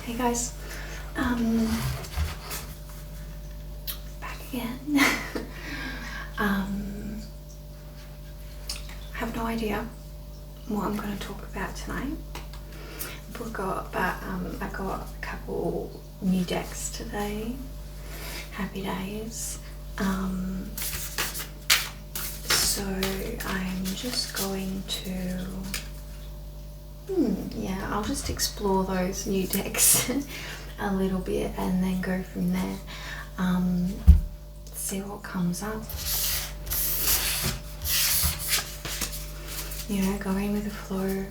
Hey guys, back again. I have no idea what I'm going to talk about tonight. I got a couple new decks today. Happy days. So I'm just going to I'll just explore those new decks a little bit and then go from there. See what comes up. You know, going with the flow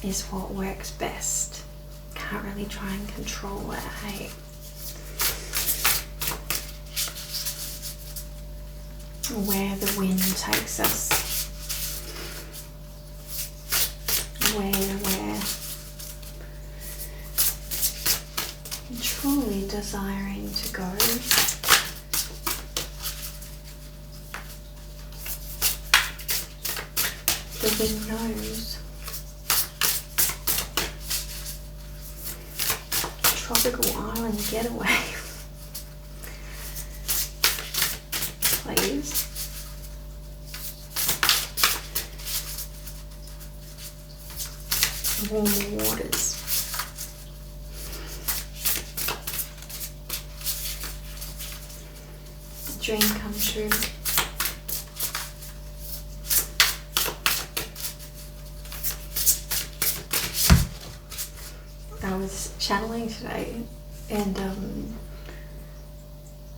is what works best. Can't really try and control it, hey? Where the wind takes us. Where we're truly desiring to go. The wind knows. Tropical island getaway. Please. Warm waters. Dream come true. I was channeling today and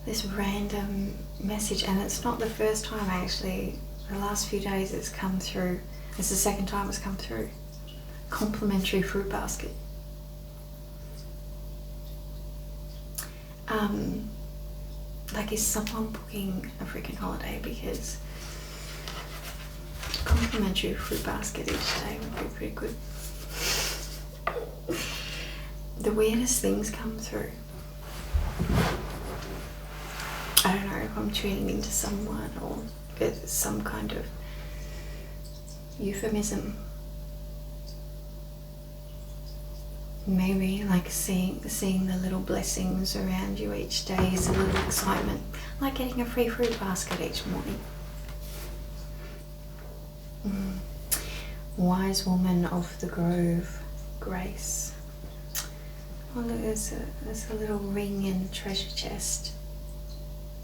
this random message, and it's not the first time actually. The last few days it's come through. It's the second time it's come through. Complimentary fruit basket. Like, is someone booking a freaking holiday? Because complimentary fruit basket each day would be pretty good. The weirdest things come through. I don't know if I'm tuning into someone or if it's some kind of euphemism. Maybe like seeing the little blessings around you each day is a little excitement, like getting a free fruit basket each morning. Wise woman of the grove, grace. Oh look, there's a little ring and treasure chest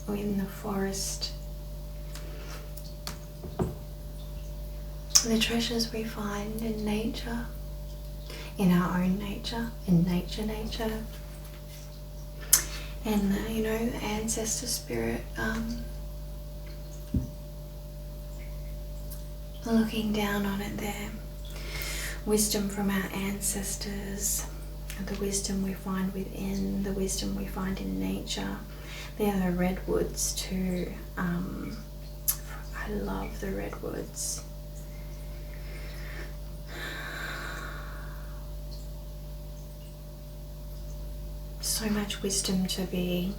in the forest. The treasures we find in nature. In our own nature, in nature, and you know, the ancestor spirit, looking down on it there. Wisdom from our ancestors, the wisdom we find within, the wisdom we find in nature. They're the redwoods too. I love the redwoods. So much wisdom to be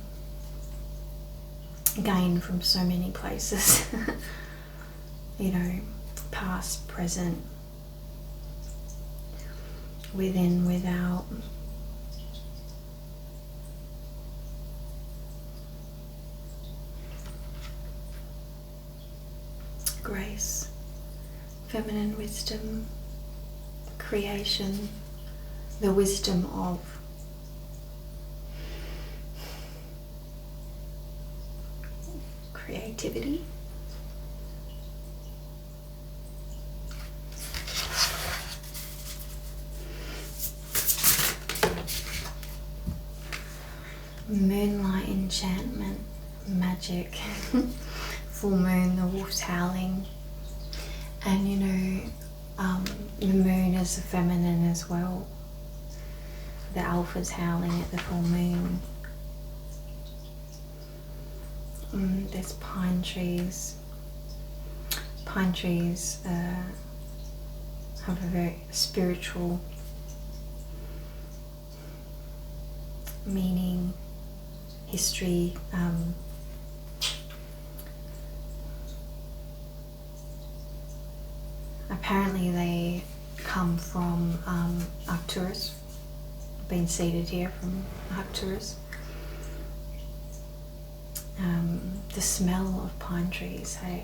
gained from so many places. You know, past, present, within, without. Grace, feminine wisdom, creation, the wisdom of creativity. Moonlight enchantment, magic. Full moon, the wolf's howling. And you know, the moon is the feminine as well. The alpha's howling at the full moon. There's pine trees. Pine trees have a very spiritual meaning, history. Apparently they come from Arcturus, been seeded here from Arcturus. The smell of pine trees, hey,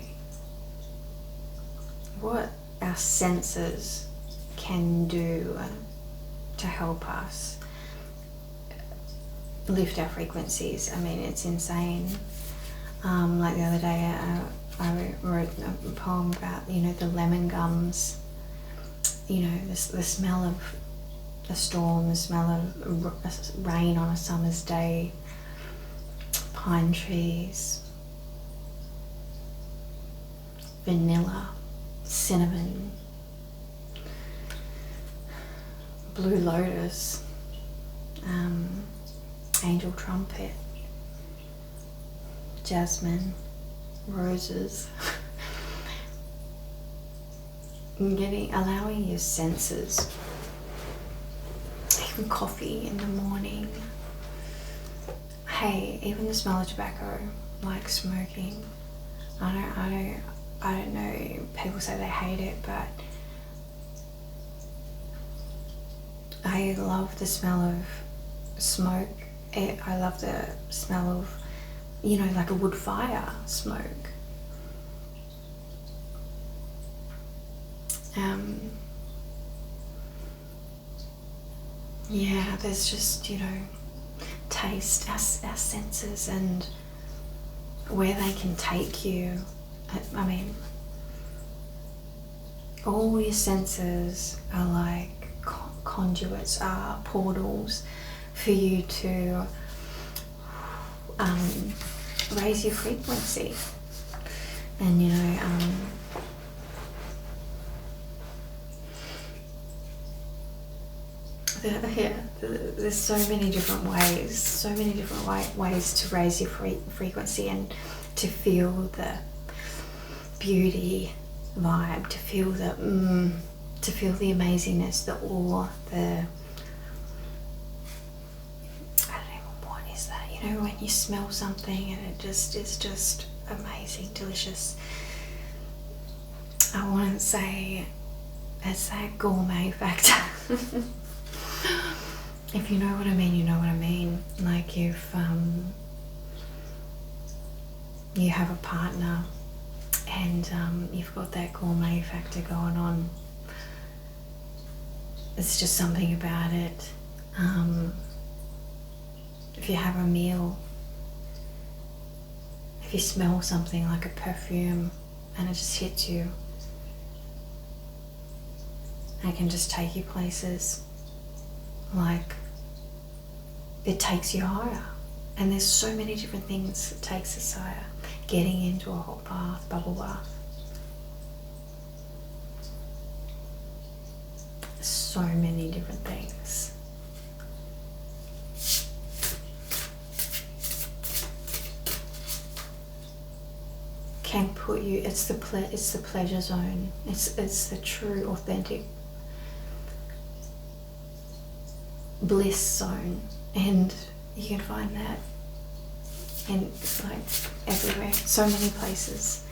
what our senses can do to help us lift our frequencies. I mean, it's insane. Like the other day, I wrote a poem about, the lemon gums, the smell of a storm, the smell of rain on a summer's day, pine trees, vanilla, cinnamon, blue lotus, angel trumpet, jasmine, roses. Allowing your senses, even coffee in the morning, hey, even the smell of tobacco, like smoking. I don't know, people say they hate it, but I love the smell of smoke. I love the smell of, like a wood fire smoke. Yeah, there's just, taste, our senses and where they can take you. I mean, all your senses are like conduits, are portals for you to raise your frequency. And there's so many different ways to raise your frequency and to feel the beauty vibe, to feel the amazingness, the awe, I don't know, what is that? When you smell something and it just is just amazing, delicious. I want to say it's that gourmet factor. If you know what I mean, you know what I mean. Like if you have a partner and you've got that gourmet factor going on, it's just something about it. If you have a meal, if you smell something like a perfume and it just hits you, it can just take you places. Like, it takes you higher. And there's so many different things that takes us higher. Getting into a hot bath, bubble bath. So many different things. Can put you, it's the pleasure zone. It's the true, authentic bliss zone, and you can find that in like everywhere, so many places.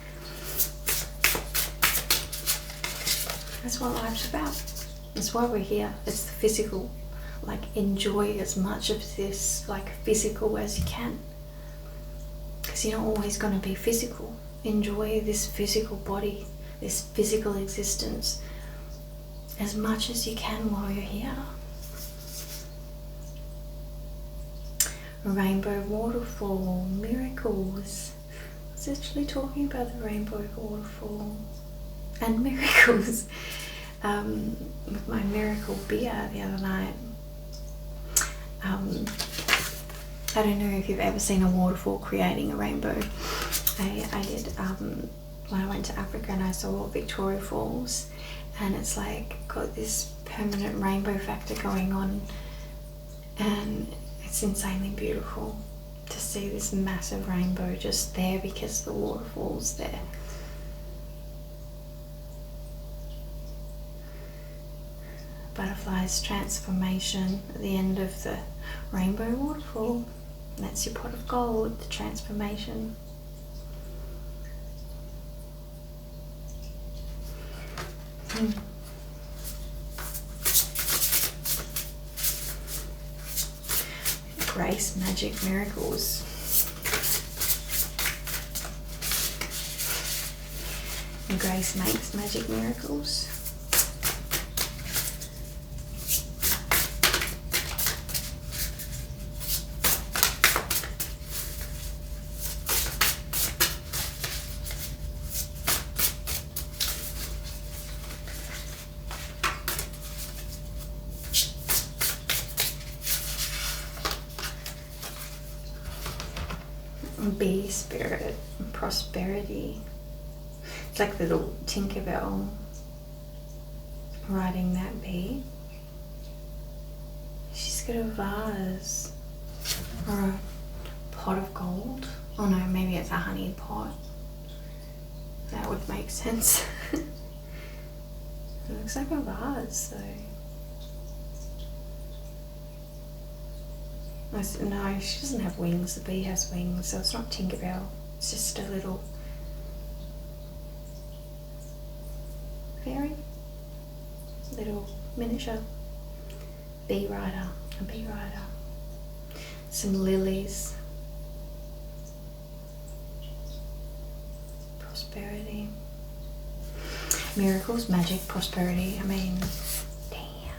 That's what life's about. That's why we're here. It's the physical. Like, enjoy as much of this like physical as you can, because you're not always going to be physical. Enjoy this physical body, this physical existence as much as you can while you're here. Rainbow waterfall, miracles. I was actually talking about the rainbow waterfall and miracles with my miracle beer the other night. I don't know if you've ever seen a waterfall creating a rainbow. I did when I went to Africa, and I saw Victoria Falls, and it's like got this permanent rainbow factor going on, and it's insanely beautiful to see this massive rainbow just there because the waterfall's there. Butterfly's transformation at the end of the rainbow waterfall. That's your pot of gold, the transformation. Grace, magic, miracles. And grace makes magic miracles. Bee spirit, prosperity. It's like little Tinkerbell riding that bee. She's got a vase or a pot of gold. Oh no, maybe it's a honey pot. That would make sense. It looks like a vase though. No, she doesn't have wings. The bee has wings, so it's not Tinkerbell. It's just a little fairy, little miniature bee rider, a bee rider. Some lilies, prosperity, miracles, magic, prosperity. I mean, damn,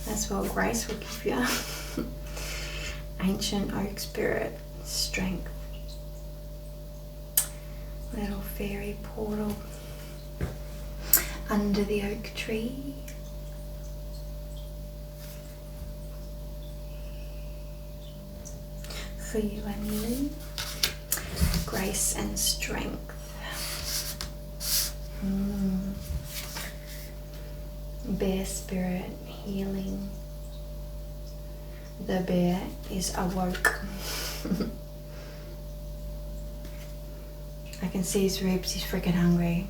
that's what grace will give you. Ancient oak spirit, strength, little fairy portal under the oak tree. For you and you, grace and strength. Bear spirit, healing. The bear is awoke. I can see his ribs, he's freaking hungry.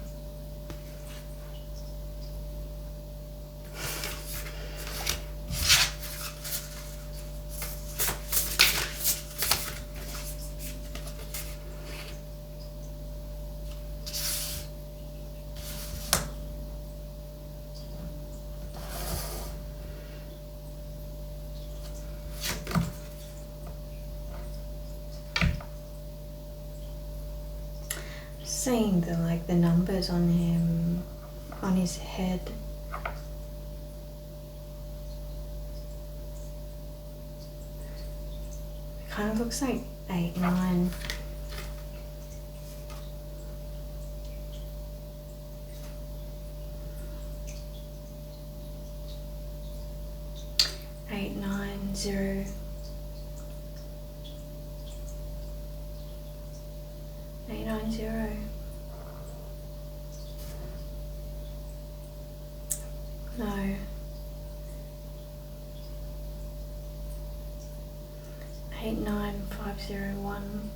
Seeing the numbers on him, on his head. It kind of looks like 8, 9. Eight, 9, 0. 890. No. 89501.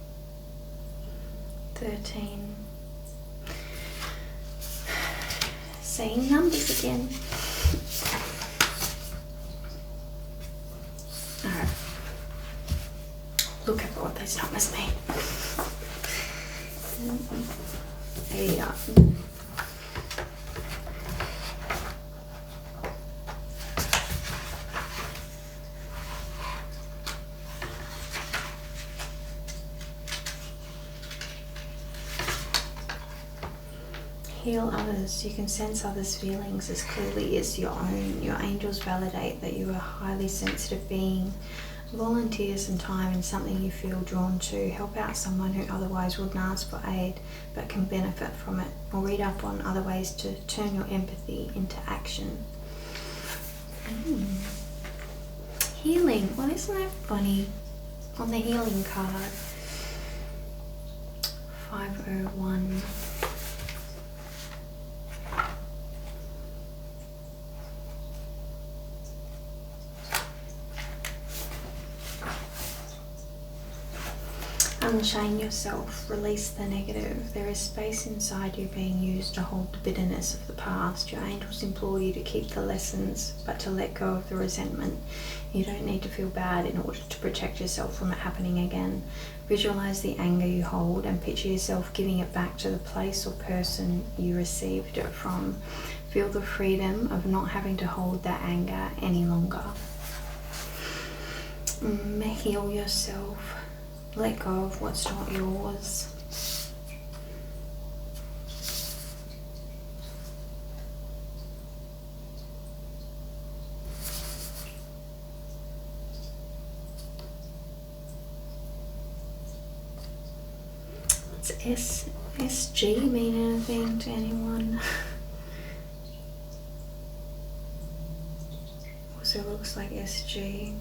13. Same numbers again. Alright. Look at what those numbers mean. Yeah. Heal others. You can sense others' feelings as clearly as your own. Your angels validate that you are a highly sensitive being. Volunteer some time in something you feel drawn to. Help out someone who otherwise wouldn't ask for aid but can benefit from it. Or read up on other ways to turn your empathy into action. Healing. Well, isn't that funny? On the healing card. 501. Unchain yourself, release the negative. There is space inside you being used to hold the bitterness of the past. Your angels implore you to keep the lessons, but to let go of the resentment. You don't need to feel bad in order to protect yourself from it happening again. Visualize the anger you hold and picture yourself giving it back to the place or person you received it from. Feel the freedom of not having to hold that anger any longer. Heal yourself. Let go of what's not yours. Does SG mean anything to anyone? Also looks like SG.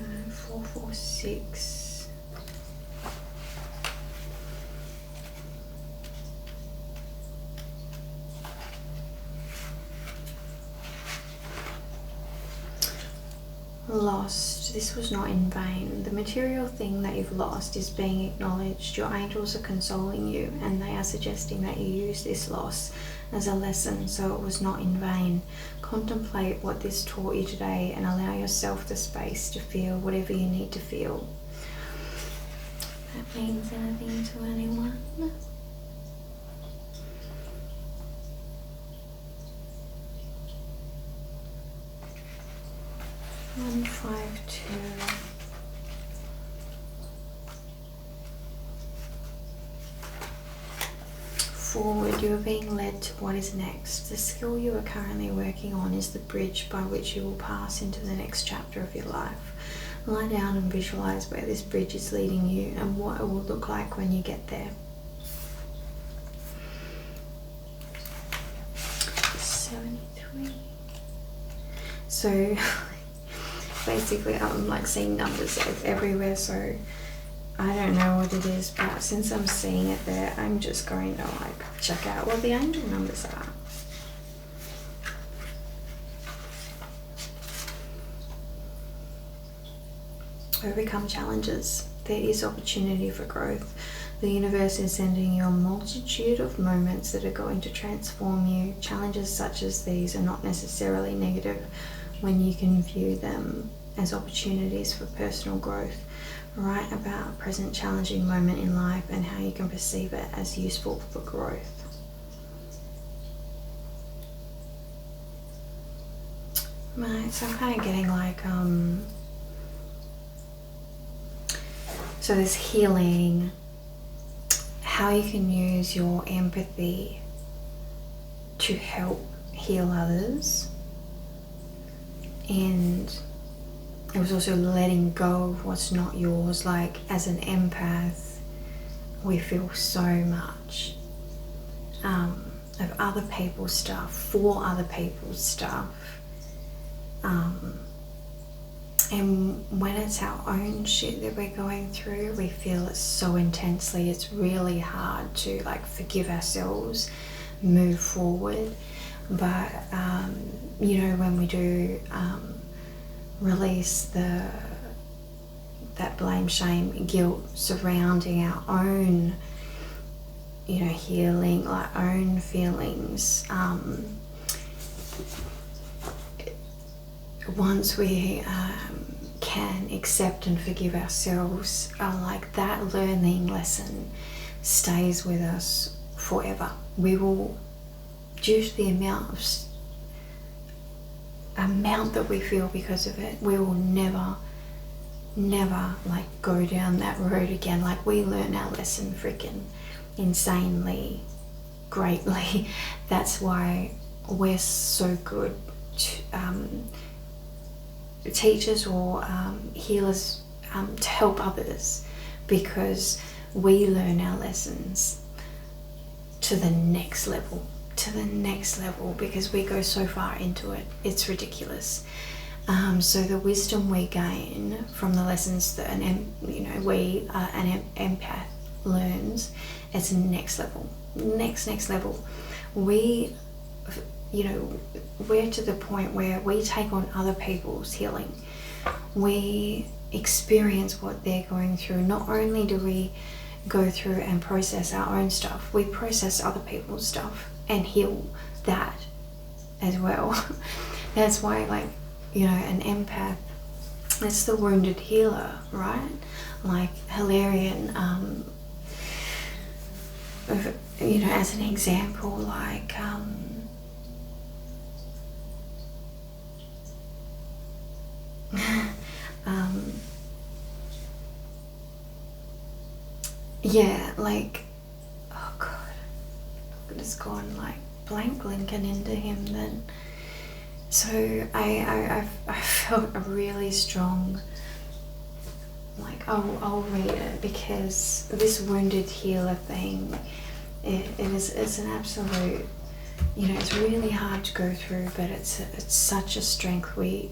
And 446. Lost. This was not in vain. The material thing that you've lost is being acknowledged. Your angels are consoling you, and they are suggesting that you use this loss as a lesson, so it was not in vain. Contemplate what this taught you today and allow yourself the space to feel whatever you need to feel. That means anything to anyone? 152. Forward, you are being led to what is next. The skill you are currently working on is the bridge by which you will pass into the next chapter of your life. Lie down and visualize where this bridge is leading you and what it will look like when you get there. 73. So basically I'm like seeing numbers everywhere, so I don't know what it is, but since I'm seeing it there, I'm just going to like check out what the angel numbers are. Overcome challenges. There is opportunity for growth. The universe is sending you a multitude of moments that are going to transform you. Challenges such as these are not necessarily negative when you can view them as opportunities for personal growth. Write about a present challenging moment in life and how you can perceive it as useful for growth. Right, so I'm kind of getting like, so there's healing, how you can use your empathy to help heal others, and it was also letting go of what's not yours. Like as an empath, we feel so much of other people's stuff, for other people's stuff. And when it's our own shit that we're going through, we feel it so intensely. It's really hard to like forgive ourselves, move forward. But you know, when we do release that blame, shame, guilt surrounding our own, you know, healing, like own feelings, once we can accept and forgive ourselves, like that learning lesson stays with us forever. We will, due to the amount that we feel because of it, we will never like go down that road again. Like we learn our lesson freaking insanely greatly. That's why we're so good teachers or healers to help others, because we learn our lessons to the next level, because we go so far into it, it's ridiculous. So the wisdom we gain from the lessons that an empath learns, it's next level. We, you know, we're to the point where we take on other people's healing. We experience what they're going through. Not only do we go through and process our own stuff, we process other people's stuff and heal that as well. That's why, like, you know, an empath, that's the wounded healer, right? Like Hilarion, you know, as an example, like yeah, like, oh god, I've just gone like blank linking into him then. So I felt a really strong, like, I'll read it, because this wounded healer thing, it's an absolute, you know, it's really hard to go through, but it's such a strength. We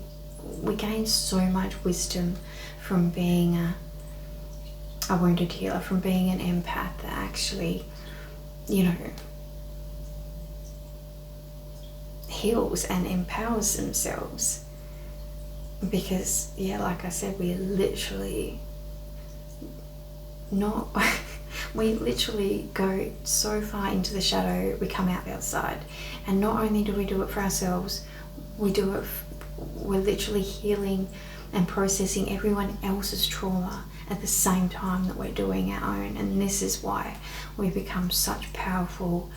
gain so much wisdom from being a wounded healer, from being an empath that actually, you know, heals and empowers themselves. Because, yeah, like I said, we literally we literally go so far into the shadow, we come out the other side. And not only do we do it for ourselves, we're literally healing and processing everyone else's trauma at the same time that we're doing our own. And this is why we become such powerful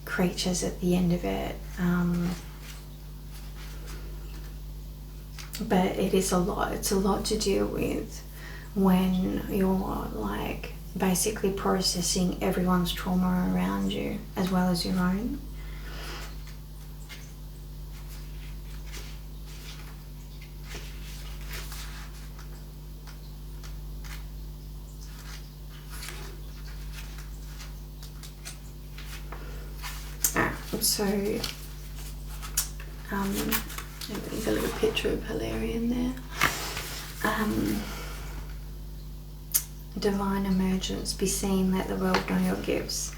creatures at the end of it. But it is a lot. It's a lot to deal with when you're like basically processing everyone's trauma around you as well as your own. So there's a little picture of Hilarion there. Divine emergence, be seen, let the world know your gifts.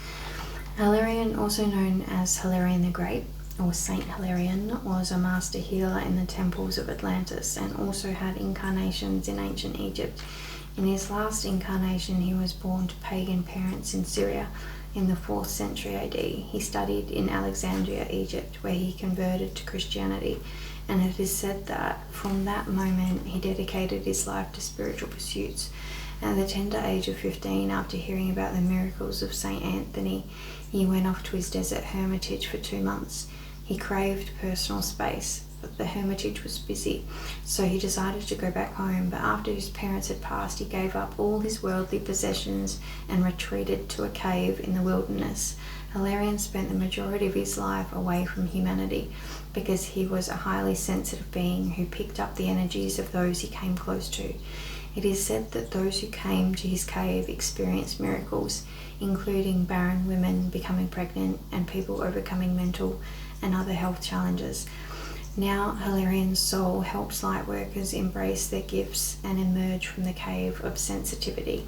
Hilarion, also known as Hilarion the Great or Saint Hilarion, was a master healer in the temples of Atlantis and also had incarnations in ancient Egypt. In his last incarnation, he was born to pagan parents in Syria in the 4th century AD. He studied in Alexandria, Egypt, where he converted to Christianity, and it is said that from that moment he dedicated his life to spiritual pursuits. At the tender age of 15, after hearing about the miracles of Saint Anthony, he went off to his desert hermitage for 2 months. He craved personal space, but the hermitage was busy, so he decided to go back home. But after his parents had passed, he gave up all his worldly possessions and retreated to a cave in the wilderness. Hilarion spent the majority of his life away from humanity because he was a highly sensitive being who picked up the energies of those he came close to. It is said that those who came to his cave experienced miracles, including barren women becoming pregnant and people overcoming mental and other health challenges. Now Hilarion's soul helps lightworkers embrace their gifts and emerge from the cave of sensitivity.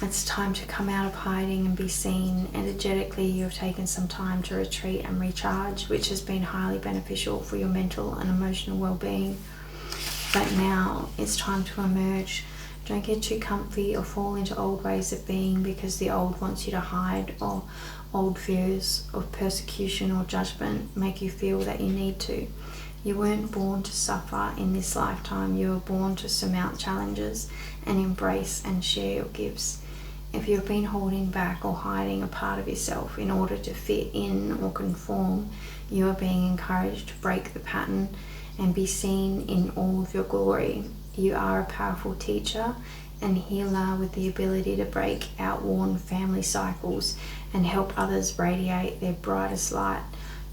It's time to come out of hiding and be seen. Energetically, you have taken some time to retreat and recharge, which has been highly beneficial for your mental and emotional well-being. But now it's time to emerge. Don't get too comfy or fall into old ways of being because the old wants you to hide, or old fears of persecution or judgment make you feel that you need to. You weren't born to suffer in this lifetime. You were born to surmount challenges and embrace and share your gifts. If you've been holding back or hiding a part of yourself in order to fit in or conform, you are being encouraged to break the pattern and be seen in all of your glory. You are a powerful teacher and healer with the ability to break outworn family cycles and help others radiate their brightest light.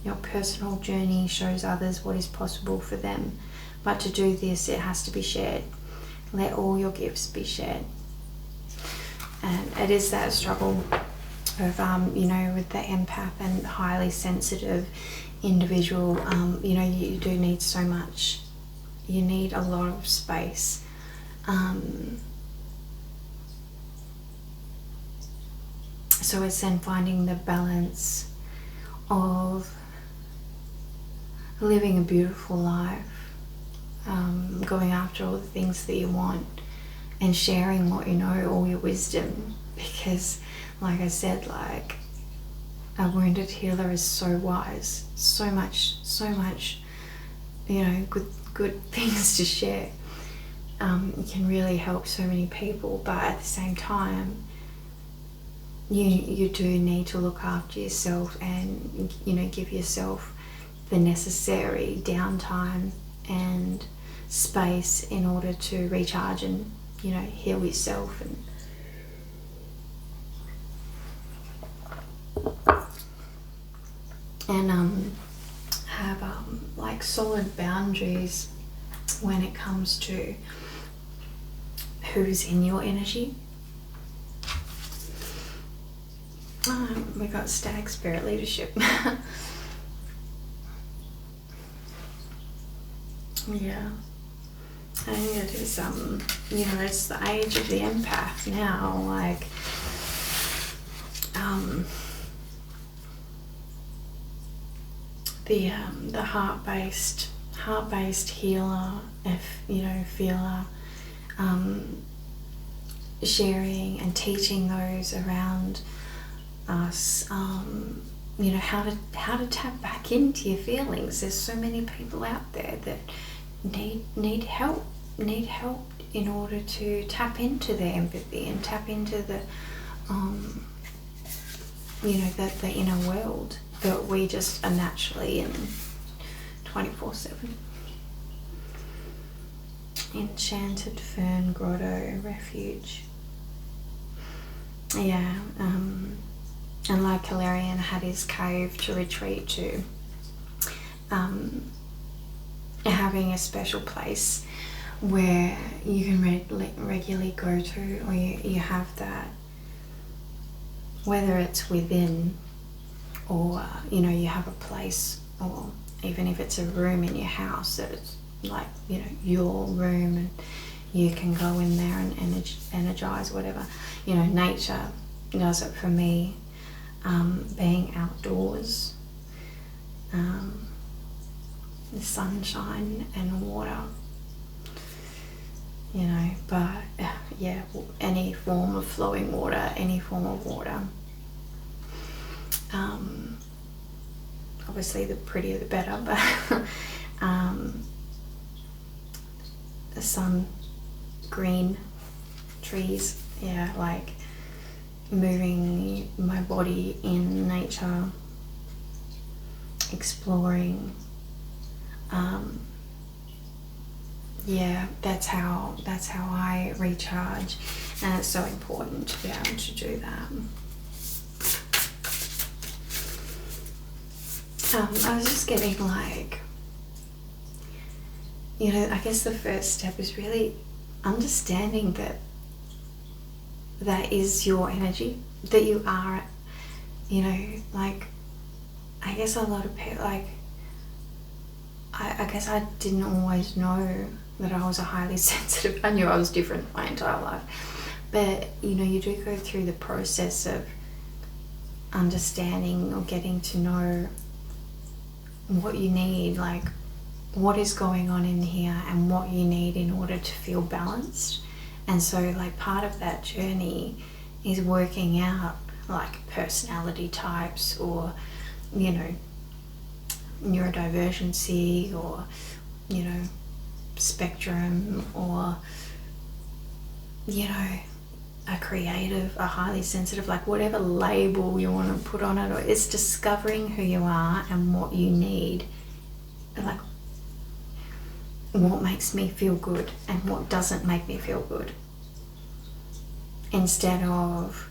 Your personal journey shows others what is possible for them, but to do this, it has to be shared. Let all your gifts be shared. And it is that struggle of, with the empath and highly sensitive individual, you do need so much. You need a lot of space. So it's then finding the balance of living a beautiful life, going after all the things that you want, and sharing what you know, all your wisdom. Because, like I said, like, a wounded healer is so wise, so much, good things to share. You can really help so many people, but at the same time, you do need to look after yourself and, you know, give yourself the necessary downtime and space in order to recharge and, you know, heal yourself and have like solid boundaries when it comes to who's in your energy. We got stag spirit leadership. Yeah, I think it is, you know, it's the age of the empath now, like, the heart-based healer, if, you know, feeler, sharing and teaching those around us, you know, how to tap back into your feelings. There's so many people out there that need help in order to tap into their empathy and tap into the you know, the inner world that we just are naturally in 24/7. Enchanted Fern Grotto Refuge. Yeah, and like Calerian had his cave to retreat to, having a special place where you can regularly go to, or you have that, whether it's within or, you know, you have a place, or even if it's a room in your house that it's like, you know, your room, and you can go in there and energize whatever. You know, nature does it for me, being outdoors, the sunshine and water, you know, but yeah, any form of flowing water, any form of water. Obviously the prettier the better, but the sun, green trees, yeah, like moving my body in nature, exploring, yeah, that's how I recharge, and it's so important to be able to do that. I was just getting like, you know, I guess the first step is really understanding that is your energy, that you are, you know, like, I guess a lot of people, like, I guess I didn't always know that I was a highly sensitive. I knew I was different my entire life, but, you know, you do go through the process of understanding or getting to know what you need, like what is going on in here and what you need in order to feel balanced. And so, like, part of that journey is working out like personality types, or, you know, neurodivergency, or, you know, spectrum, or, you know, a creative, a highly sensitive, like whatever label you want to put on it. Or it's discovering who you are and what you need, and like what makes me feel good and what doesn't make me feel good, instead of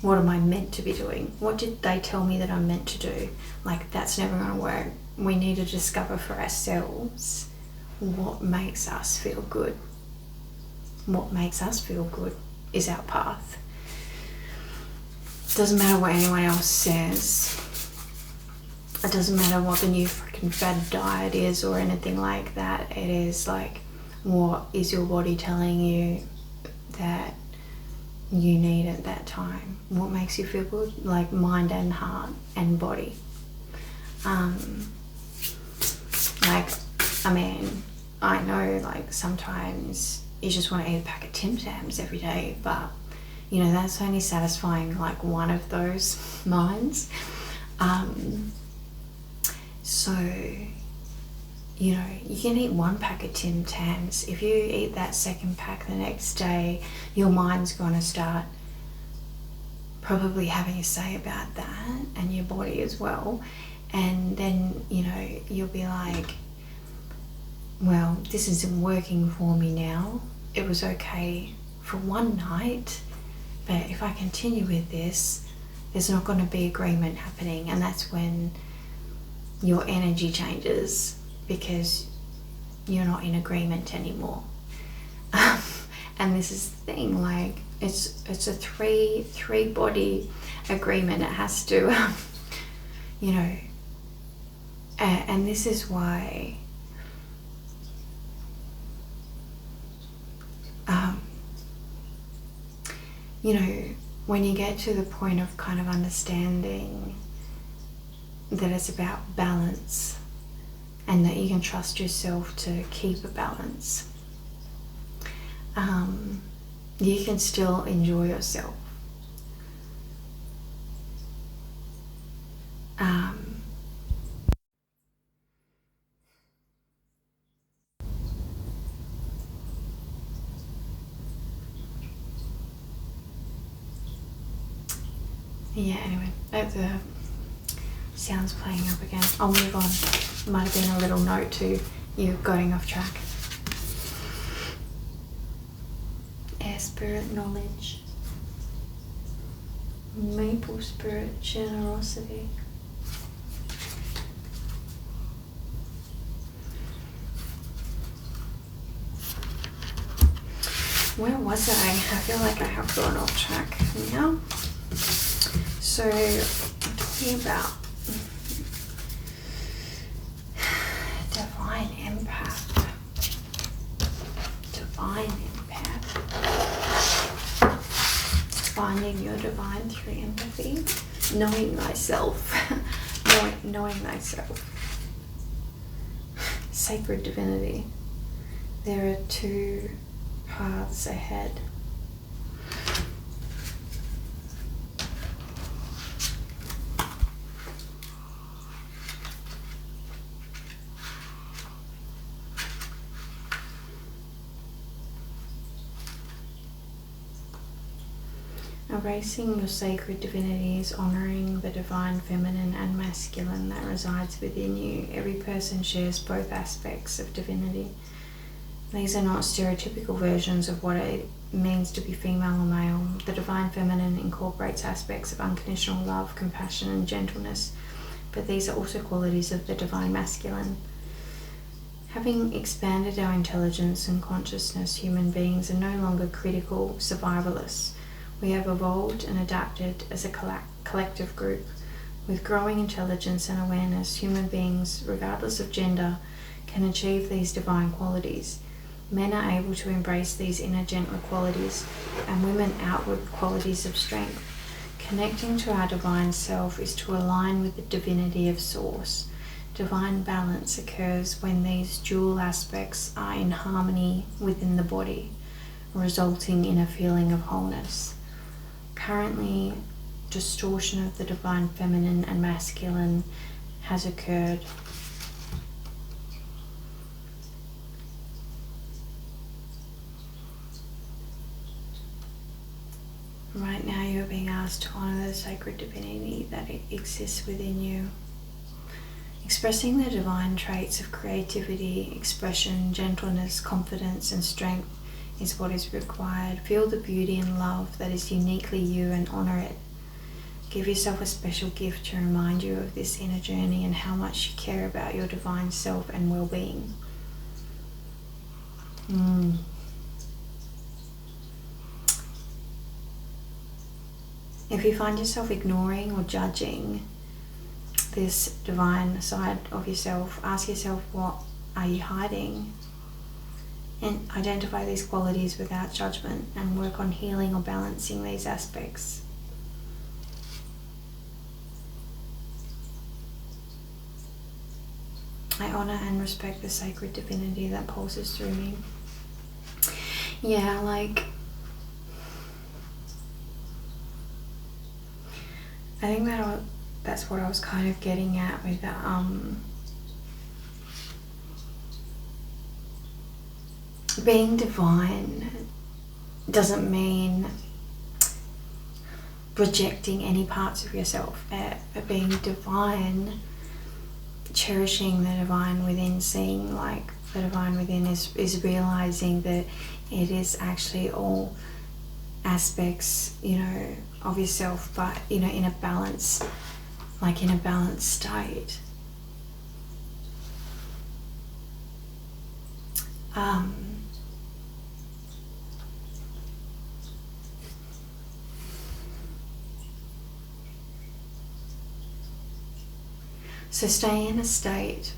what am I meant to be doing, what did they tell me that I'm meant to do. Like, that's never going to work. We need to discover for ourselves what makes us feel good. What makes us feel good is our path. It doesn't matter what anyone else says. It doesn't matter what the new freaking fad diet is or anything like that. It is like, what is your body telling you that you need at that time? What makes you feel good? Like mind and heart and body. Like, I mean, I know, like, sometimes you just want to eat a pack of Tim Tams every day, but, you know, that's only satisfying like one of those minds. So, you know, you can eat one pack of Tim Tams. If you eat that second pack the next day, your mind's going to start probably having a say about that, and your body as well. And then, you know, you'll be like, well, this isn't working for me now. It was okay for one night, but if I continue with this, there's not going to be agreement happening. And that's when your energy changes, because you're not in agreement anymore. And this is the thing, like, it's a three body agreement. It has to, you know, and this is why you know, when you get to the point of kind of understanding that it's about balance, and that you can trust yourself to keep a balance, you can still enjoy yourself. Yeah, anyway, the sound's playing up again. I'll move on. Might have been a little note to you going off track. Air spirit knowledge. Maple spirit generosity. Where was I? I feel like I have gone off track now. So, talking about divine empath. Finding your divine through empathy. Knowing thyself. knowing thyself. Sacred divinity. There are two paths ahead. Embracing your sacred divinity is honouring the divine feminine and masculine that resides within you. Every person shares both aspects of divinity. These are not stereotypical versions of what it means to be female or male. The divine feminine incorporates aspects of unconditional love, compassion, and gentleness, but these are also qualities of the divine masculine. Having expanded our intelligence and consciousness, human beings are no longer critical survivalists. We have evolved and adapted as a collective group. With growing intelligence and awareness, human beings, regardless of gender, can achieve these divine qualities. Men are able to embrace these inner gentler qualities, and women outward qualities of strength. Connecting to our divine self is to align with the divinity of Source. Divine balance occurs when these dual aspects are in harmony within the body, resulting in a feeling of wholeness. Currently, distortion of the divine feminine and masculine has occurred. Right now you're being asked to honour the sacred divinity that exists within you. Expressing the divine traits of creativity, expression, gentleness, confidence and strength is what is required. Feel the beauty and love that is uniquely you and honour it. Give yourself a special gift to remind you of this inner journey and how much you care about your divine self and well-being. If you find yourself ignoring or judging this divine side of yourself, ask yourself, what are you hiding? And identify these qualities without judgment and work on healing or balancing these aspects. I honour and respect the sacred divinity that pulses through me. Yeah, like, I think that's what I was kind of getting at with being divine doesn't mean rejecting any parts of yourself, being divine, cherishing the divine within, seeing like the divine within is realizing that it is actually all aspects, you know, of yourself, but, you know, in a balance, like in a balanced state. So stay in a state,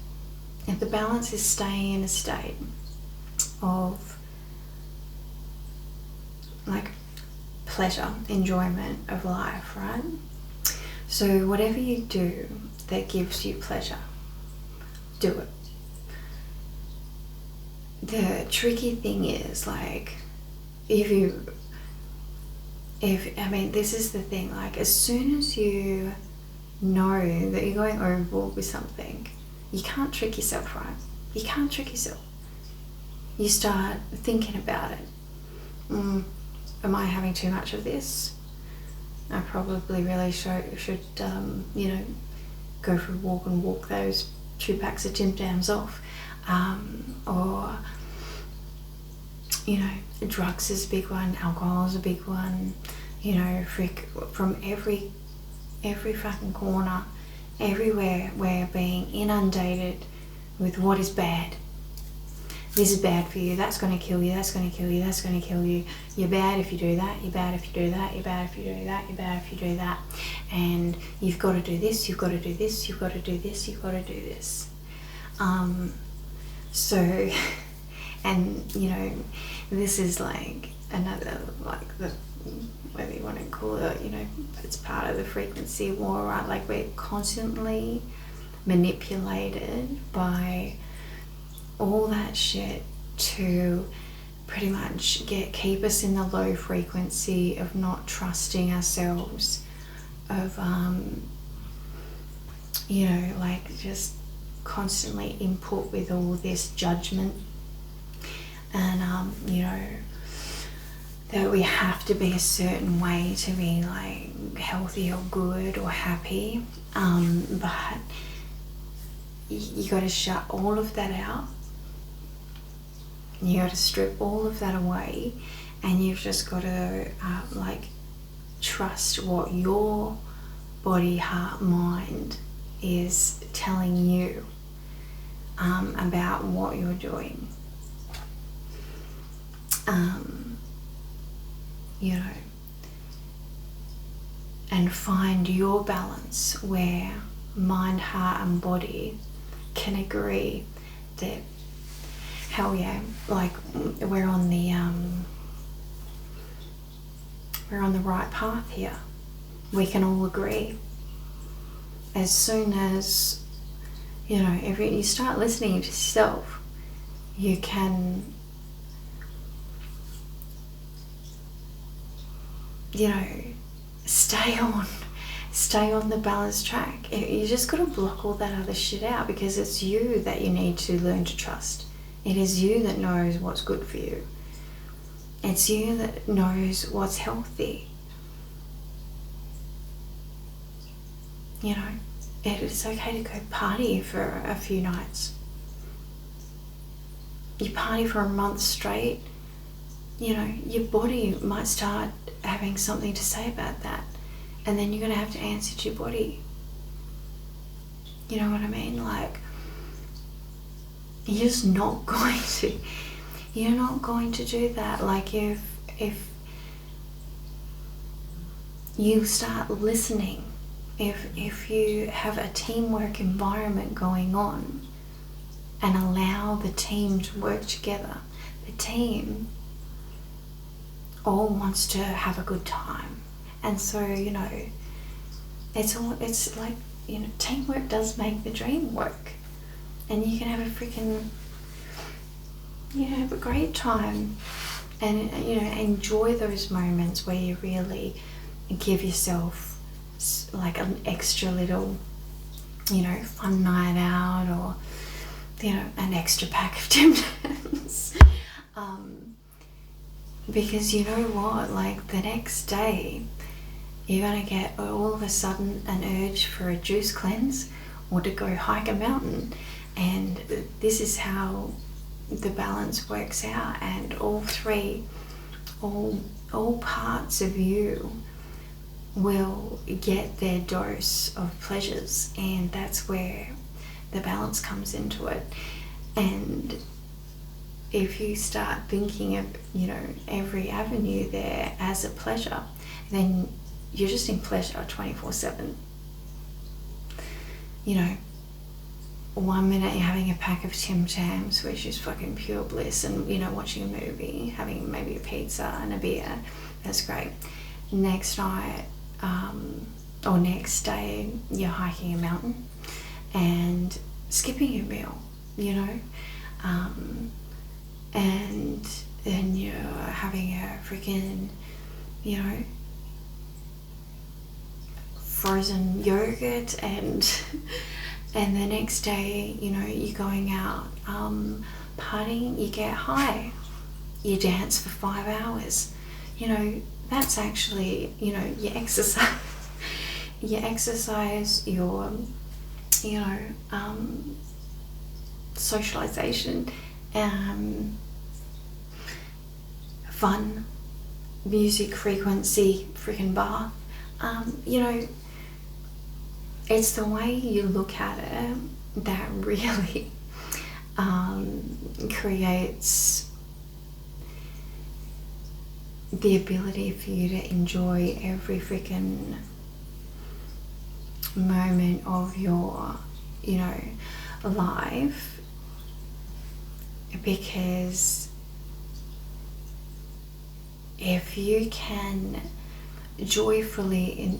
if the balance is staying in a state of like pleasure, enjoyment of life, right? So whatever you do that gives you pleasure, do it. The tricky thing is, like, I mean, this is the thing, like, as soon as you know that you're going overboard with something, you can't trick yourself, right? You can't trick yourself. You start thinking about it. Am I having too much of this? I probably really should you know, go for a walk and walk those 2 packs of Tim Tams off. Or, you know, drugs is a big one, alcohol is a big one, you know, from every fucking corner, everywhere we're being inundated with what is bad. This is bad for you, that's going to kill you, that's going to kill you, that's going to kill you, you're bad if you do that, you're bad if you do that, you're bad if you do that, you're bad if you do that, and you've got to do this, you've got to do this, you've got to do this, you've got to do this. So, and, you know, this is like another, like, the, whether you want to call it, you know, it's part of the frequency war, right? Like, we're constantly manipulated by all that shit to pretty much keep us in the low frequency of not trusting ourselves, of you know, like, just constantly input with all this judgment, and you know, that we have to be a certain way to be like healthy or good or happy, but you got to shut all of that out. You got to strip all of that away, and you've just got to like trust what your body, heart, mind is telling you about what you're doing. You know, and find your balance where mind, heart, and body can agree that, hell yeah, like, we're on the right path here. We can all agree. As soon as, you know, if you start listening to yourself, you can, you know, stay on the balanced track. You just got to block all that other shit out, because it's you that you need to learn to trust. It is you that knows what's good for you. It's you that knows what's healthy. You know, it's okay to go party for a few nights. You party for a month straight, you know, your body might start having something to say about that, and then you're going to have to answer to your body. You know what I mean? Like, you're just not going to. You're not going to do that. Like, if you start listening, if you have a teamwork environment going on and allow the team to work together, the team all wants to have a good time. And so, you know, it's like, you know, teamwork does make the dream work. And you can have a freaking, you know, have a great time, and, you know, enjoy those moments where you really give yourself like an extra little, you know, fun night out, or, you know, an extra pack of Tim Tams. Because you know what, like, the next day you're going to get all of a sudden an urge for a juice cleanse or to go hike a mountain. And this is how the balance works out, and all three, all parts of you will get their dose of pleasures, and that's where the balance comes into it. And if you start thinking of, you know, every avenue there as a pleasure, then you're just in pleasure 24/7. You know, 1 minute you're having a pack of Tim Tams, which is fucking pure bliss, and, you know, watching a movie, having maybe a pizza and a beer, that's great. Next night, or next day, you're hiking a mountain and skipping a meal, you know, and then you're having a freaking, you know, frozen yogurt, and the next day, you know, you're going out partying, you get high, you dance for 5 hours, you know, that's actually, you know, you exercise, your, you know, socialization, fun, music, frequency, freaking bath, you know, it's the way you look at it that really creates the ability for you to enjoy every freaking moment of your, you know, life, because if you can joyfully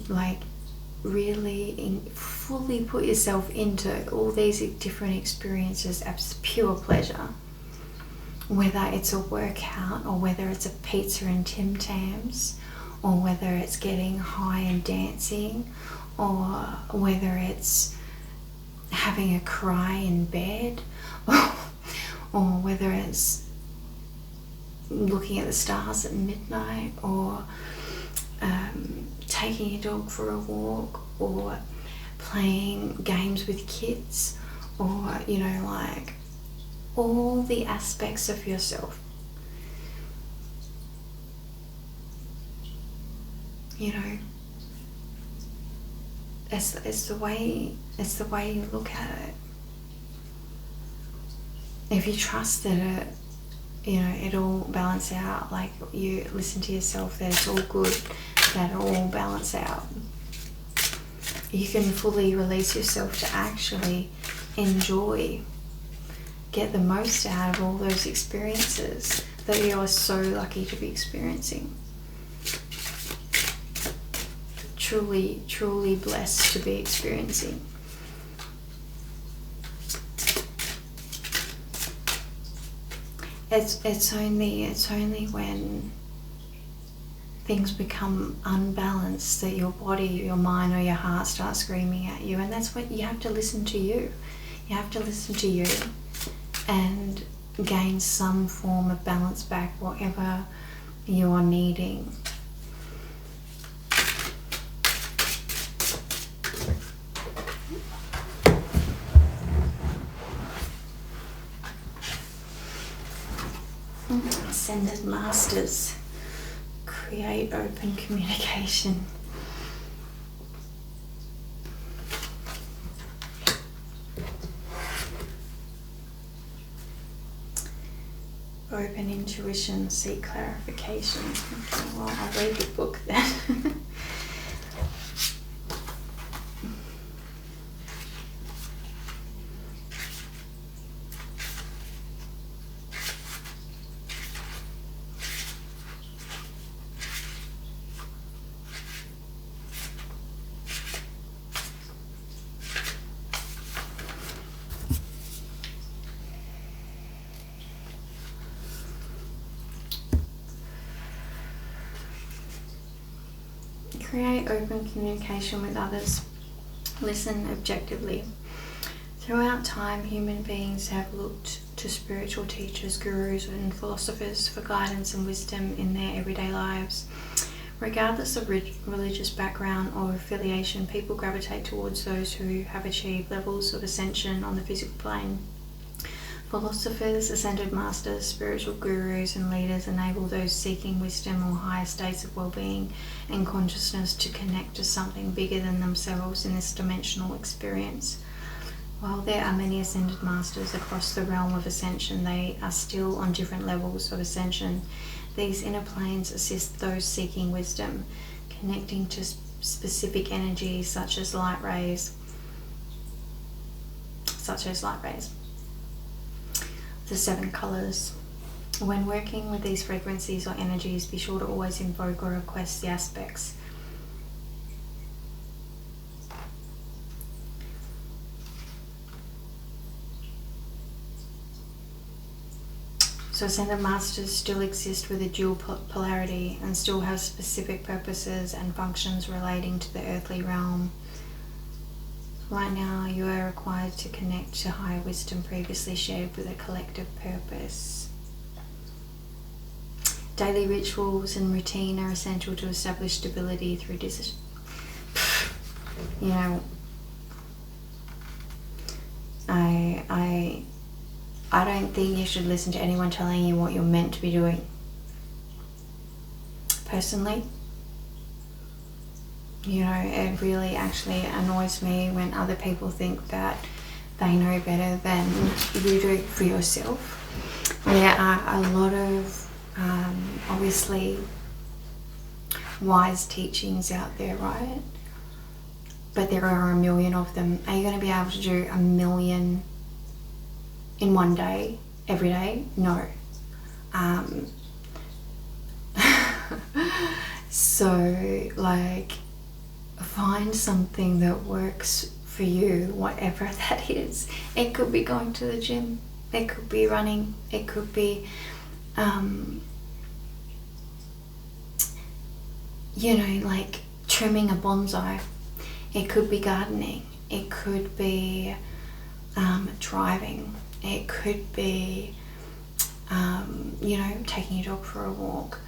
really fully put yourself into all these different experiences as pure pleasure, whether it's a workout or whether it's a pizza and Tim Tams, or whether it's getting high and dancing, or whether it's having a cry in bed, or whether it's looking at the stars at midnight, or taking your dog for a walk, or playing games with kids, or, you know, like all the aspects of yourself. You know, it's the way you look at it. If you trust that it, you know, it'll balance out, like you listen to yourself that it's all good, that it'll all balance out, you can fully release yourself to actually enjoy, get the most out of all those experiences that you are so lucky to be experiencing. Truly, truly blessed to be experiencing. It's only when things become unbalanced that your body, your mind, or your heart starts screaming at you, and that's when you have to listen to you. You have to listen to you and gain some form of balance back, whatever you're needing. Ascended Masters, create open communication. Open intuition, seek clarification. Okay, well, I'll read the book then. Create open communication with others. Listen objectively. Throughout time, human beings have looked to spiritual teachers, gurus, and philosophers for guidance and wisdom in their everyday lives. Regardless of religious background or affiliation, people gravitate towards those who have achieved levels of ascension on the physical plane. Philosophers, ascended masters, spiritual gurus and leaders enable those seeking wisdom or higher states of well-being and consciousness to connect to something bigger than themselves in this dimensional experience. While there are many ascended masters across the realm of ascension, they are still on different levels of ascension. These inner planes assist those seeking wisdom, connecting to specific energies such as light rays. The 7 colours. When working with these frequencies or energies, be sure to always invoke or request the aspects. So ascended masters still exist with a dual polarity and still have specific purposes and functions relating to the earthly realm. Right now, you are required to connect to higher wisdom previously shared with a collective purpose. Daily rituals and routine are essential to establish stability through decision. You know, I don't think you should listen to anyone telling you what you're meant to be doing. Personally, you know, it really actually annoys me when other people think that they know better than you do for yourself. There are a lot of obviously wise teachings out there, right? But there are a million of them. Are you going to be able to do a million in one day, every day? No. So, like, find something that works for you, whatever that is. It could be going to the gym, it could be running, it could be, you know, like trimming a bonsai. It could be gardening, it could be driving, it could be, you know, taking your dog for a walk.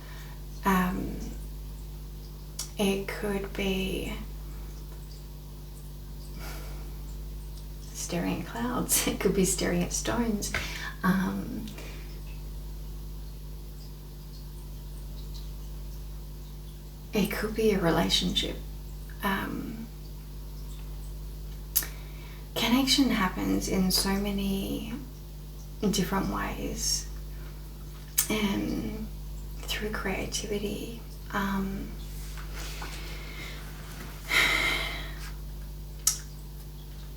It could be staring at clouds. It could be staring at stones. It could be a relationship. Connection happens in so many different ways, and through creativity.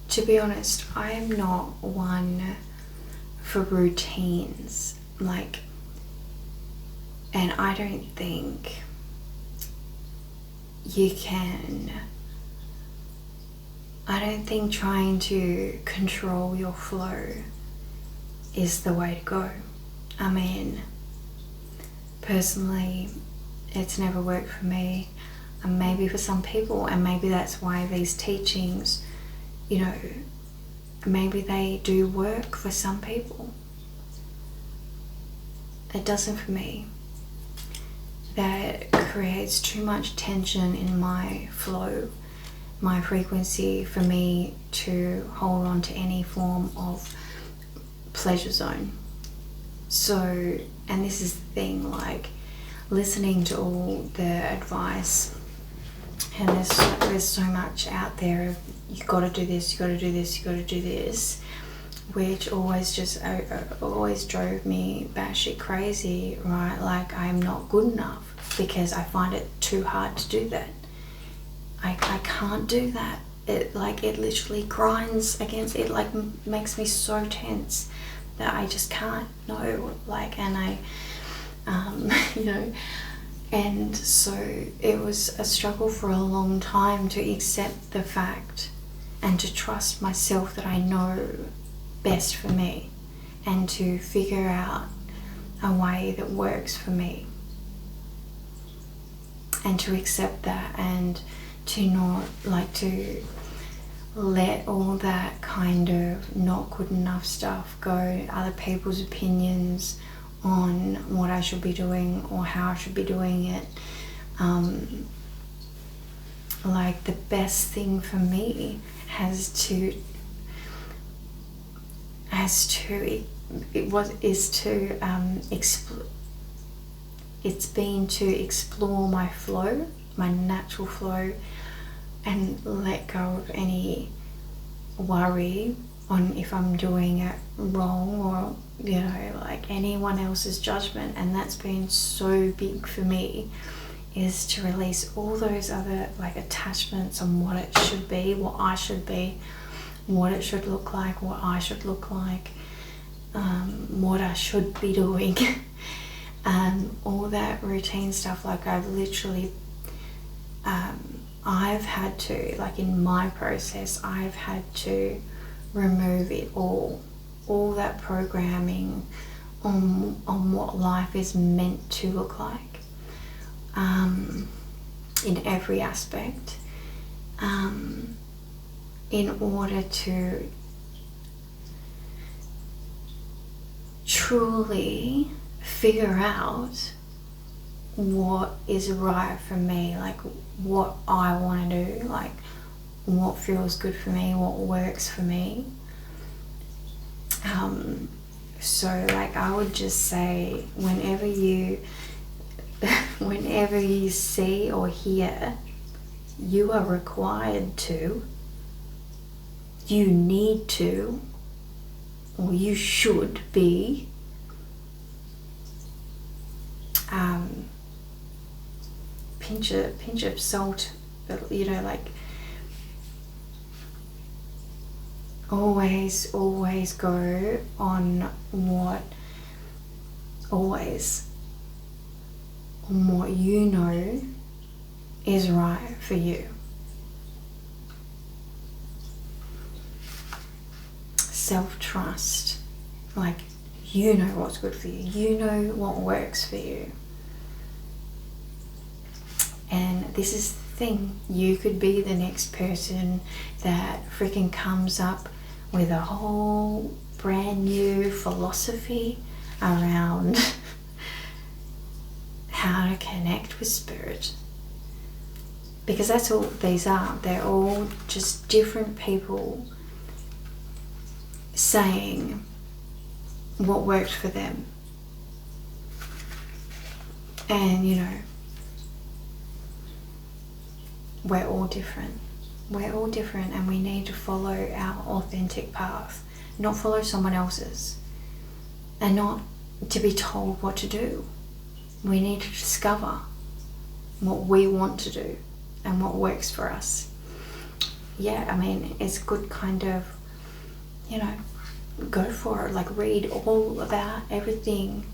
To be honest, I am not one for routines, like, and I don't think you can. I don't think trying to control your flow is the way to go. I mean, personally, it's never worked for me, and maybe for some people, and maybe that's why these teachings, you know, maybe they do work for some people. It doesn't for me. That creates too much tension in my flow, my frequency, for me to hold on to any form of pleasure zone. So, and this is the thing, like, listening to all the advice, and there's so much out there of, you gotta do this, you gotta do this, you gotta do this, which always drove me batshit crazy, right? Like, I'm not good enough because I find it too hard to do that. I can't do that. It literally grinds against it, like makes me so tense that I just can't. No, like, and I you know, and so it was a struggle for a long time to accept the fact and to trust myself that I know best for me, and to figure out a way that works for me, and to accept that, and to not like to let all that kind of not good enough stuff go, other people's opinions on what I should be doing or how I should be doing it, Like the best thing for me it's been to explore my flow, my natural flow, and let go of any worry on if I'm doing it wrong, or you know, like anyone else's judgment. And that's been so big for me, is to release all those other like attachments on what it should be, what I should be, what it should look like, what I should look like, what I should be doing. All that routine stuff. Like I've literally I've had to, like in my process, I've had to remove it all that programming on what life is meant to look like, in every aspect, in order to truly figure out what is right for me, like what I want to do, like what feels good for me, what works for me. So like I would just say, whenever you see or hear you are required to, you need to, or you should be, pinch of salt, you know, like always go on what you know is right for you. Self-trust, like you know what's good for you, you know what works for you. And this is the thing, you could be the next person that freaking comes up with a whole brand new philosophy around how to connect with spirit, because that's all these are. They're all just different people saying what worked for them. And you know, we're all different. We're all different, and we need to follow our authentic path, not follow someone else's, and not to be told what to do. We need to discover what we want to do and what works for us. Yeah, I mean, it's good kind of, you know, go for it, like read all about everything.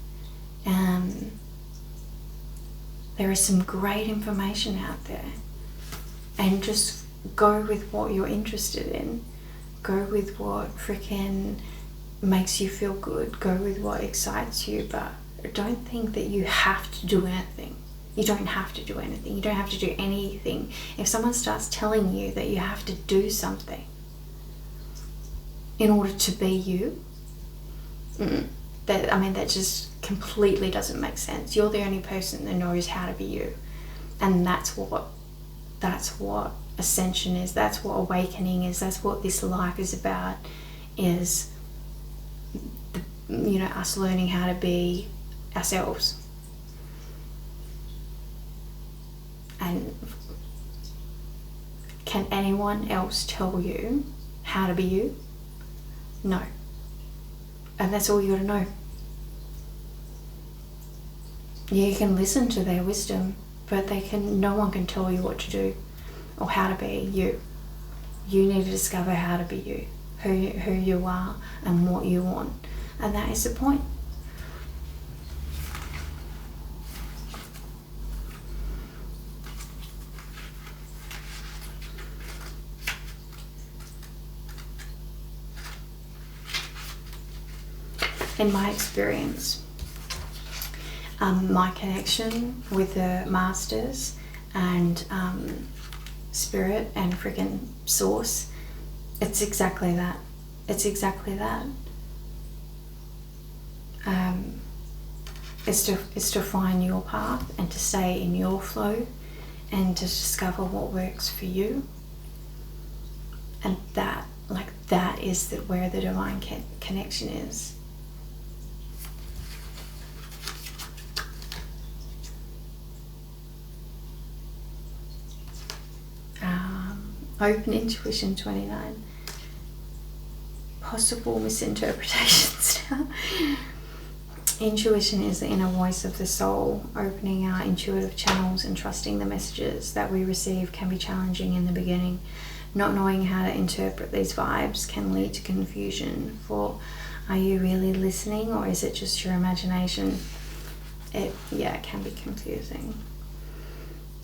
There is some great information out there, and just go with what you're interested in. Go with what freaking makes you feel good. Go with what excites you, but don't think that you have to do anything. You don't have to do anything. You don't have to do anything. If someone starts telling you that you have to do something in order to be you, that just completely doesn't make sense. You're the only person that knows how to be you, and that's what ascension is. That's what awakening is. That's what this life is about. Is us learning how to be ourselves. And can anyone else tell you how to be you? No. And that's all you gotta know. You can listen to their wisdom, but no one can tell you what to do or how to be you. You need to discover how to be you, who you are and what you want. And that is the point. In my experience, my connection with the masters and spirit and freaking source, it's exactly that. It's exactly that. is to find your path and to stay in your flow and to discover what works for you. And that is where the divine connection is. Open intuition 29. Possible misinterpretations. Intuition is the inner voice of the soul. Opening our intuitive channels and trusting the messages that we receive can be challenging in the beginning. Not knowing how to interpret these vibes can lead to confusion. For are you really listening, or is it just your imagination? It can be confusing.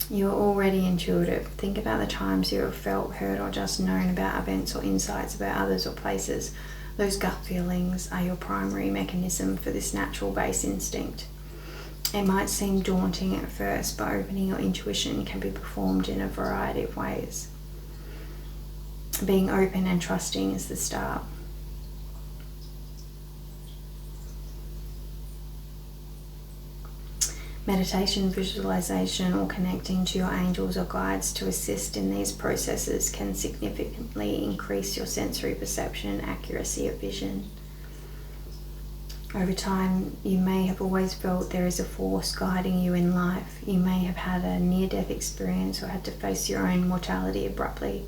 You're already intuitive. Think about the times you have felt, heard, or just known about events or insights about others or places. Those gut feelings are your primary mechanism for this natural base instinct. It might seem daunting at first, but opening your intuition can be performed in a variety of ways. Being open and trusting is the start. Meditation, visualization, or connecting to your angels or guides to assist in these processes can significantly increase your sensory perception and accuracy of vision. Over time, you may have always felt there is a force guiding you in life. You may have had a near-death experience or had to face your own mortality abruptly.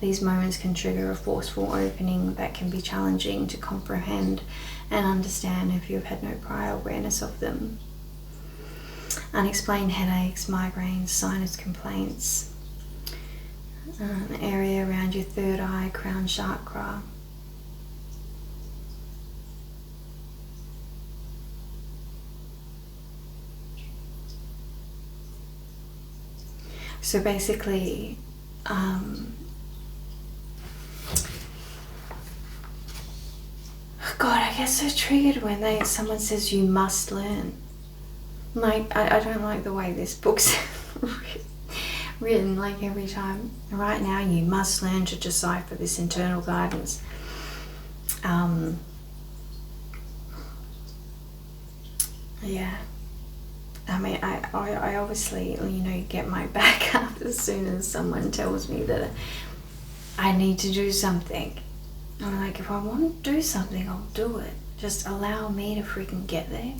These moments can trigger a forceful opening that can be challenging to comprehend and understand if you have had no prior awareness of them. Unexplained headaches, migraines, sinus complaints, an area around your third eye, crown chakra. So basically, God, I get so triggered when someone says you must learn. Like, I don't like the way this book's written, like every time. Right now, you must learn to decipher this internal guidance. Yeah. I mean, I obviously, get my back up as soon as someone tells me that I need to do something. I'm like, if I want to do something, I'll do it. Just allow me to freaking get there.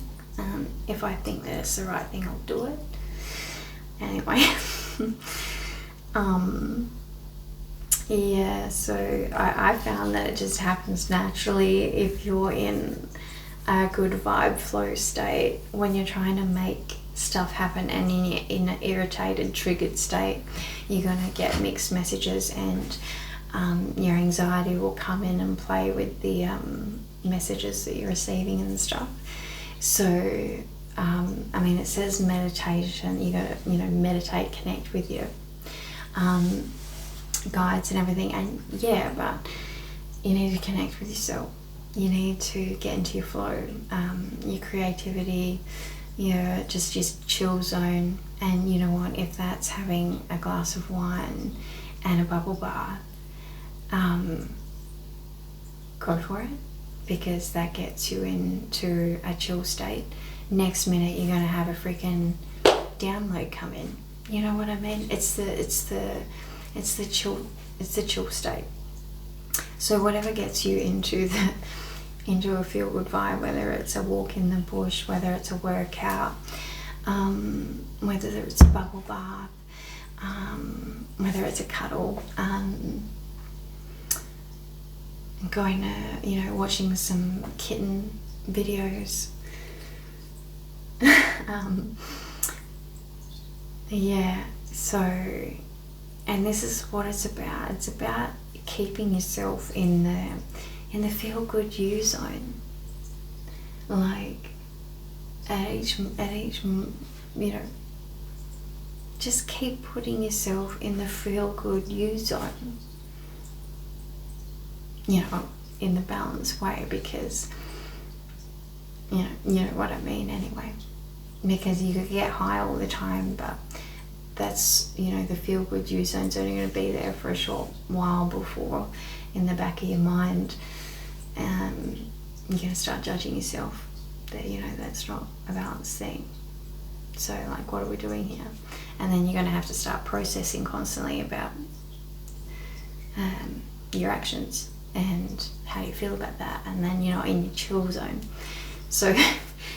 If I think that it's the right thing, I'll do it. Anyway, so I found that it just happens naturally if you're in a good vibe flow state. When you're trying to make stuff happen and in an irritated, triggered state, you're going to get mixed messages, and your anxiety will come in and play with the messages that you're receiving and stuff. So, it says meditation. You got to, meditate, connect with your guides and everything. And but you need to connect with yourself. You need to get into your flow, your creativity, just your chill zone. And you know what? If that's having a glass of wine and a bubble bath, go for it. Because that gets you into a chill state. Next minute you're gonna have a freaking download come in. You know what I mean? It's the chill state. So whatever gets you into a feel good vibe, whether it's a walk in the bush, whether it's a workout, whether it's a bubble bath, whether it's a cuddle, going to, watching some kitten videos. So, and this is what it's about. It's about keeping yourself in the feel good you zone. Like at each, just keep putting yourself in the feel good you zone. In the balanced way, because you know what I mean anyway. Because you could get high all the time, but that's, the feel good you zone's only going to be there for a short while before in the back of your mind you're going to start judging yourself. that, you know, that's not a balanced thing. So like, what are we doing here? And then you're going to have to start processing constantly about your actions and how you feel about that, and then you're not in your chill zone. So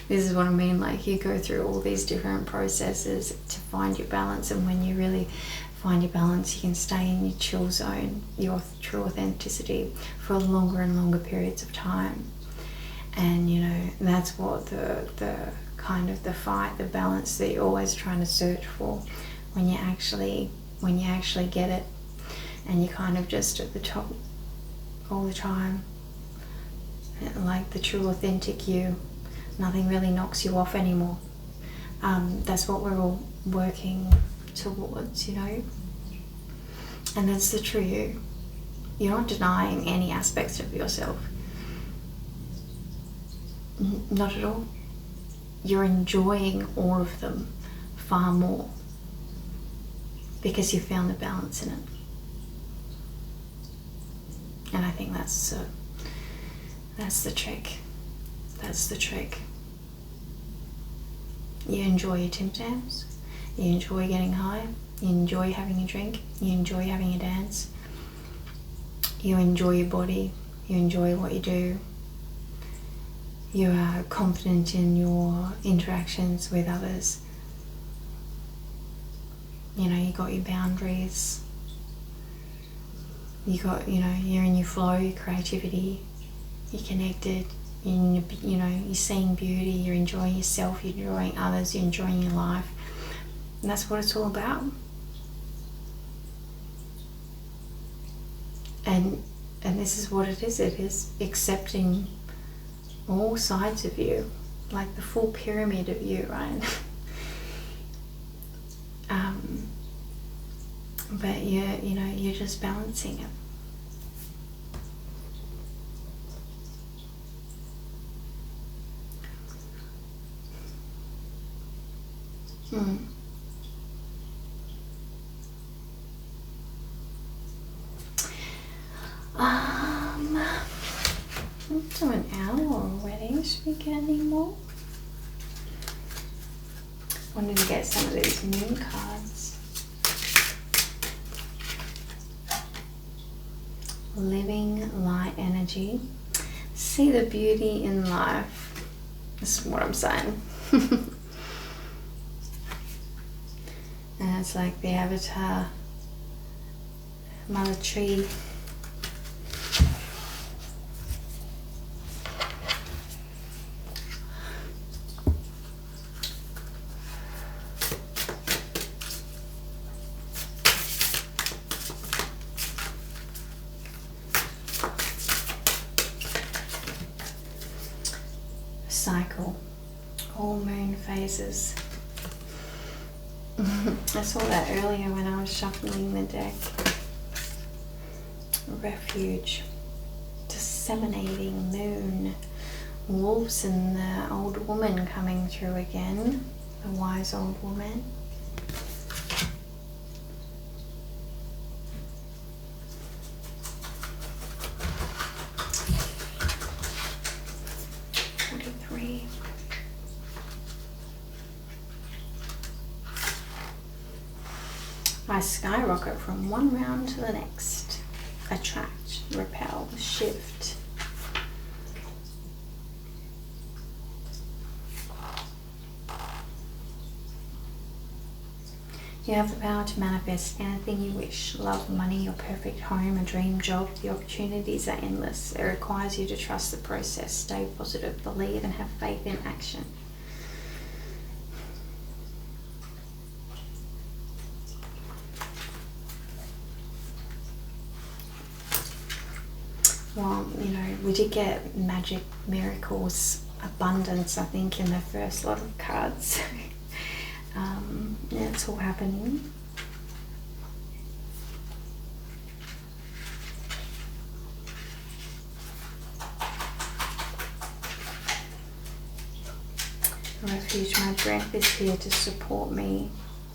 this is what I mean, like, you go through all these different processes to find your balance, and when you really find your balance, you can stay in your chill zone, your true authenticity, for longer and longer periods of time. And you know, that's what the kind of the fight, the balance that you're always trying to search for. When you actually get it, and you're kind of just at the top all the time, like the true authentic you, nothing really knocks you off anymore. That's what we're all working towards, you know. And that's the true you. You're not denying any aspects of yourself. Not at all. You're enjoying all of them far more because you found the balance in it. And I think that's the trick. That's the trick. You enjoy your Tim Tams. You enjoy getting high. You enjoy having a drink. You enjoy having a dance. You enjoy your body. You enjoy what you do. You are confident in your interactions with others. You know, you got your boundaries. You got, you know, you're in your flow, your creativity. You're connected. You know, you're seeing beauty. You're enjoying yourself. You're enjoying others. You're enjoying your life. And that's what it's all about. And this is what it is. It is accepting all sides of you, like the full pyramid of you, right? But you're just balancing it. Up to an hour already. Should we get any more? Wanted to get some of these moon cards. Living light energy. See the beauty in life. That's what I'm saying. And it's like the avatar, Mother Tree. Cycle, all moon phases. I saw that earlier when I was shuffling the deck. Refuge, disseminating moon, wolves, and the old woman coming through again, the wise old woman. I skyrocket from one round to the next. Attract, repel, shift. You have the power to manifest anything you wish. Love, money, your perfect home, a dream job. The opportunities are endless. It requires you to trust the process. Stay positive, believe, and have faith in action. Well, you know, we did get magic, miracles, abundance, I think, in the first lot of cards. Yeah, it's all happening. Refuge, my breath is here to support me.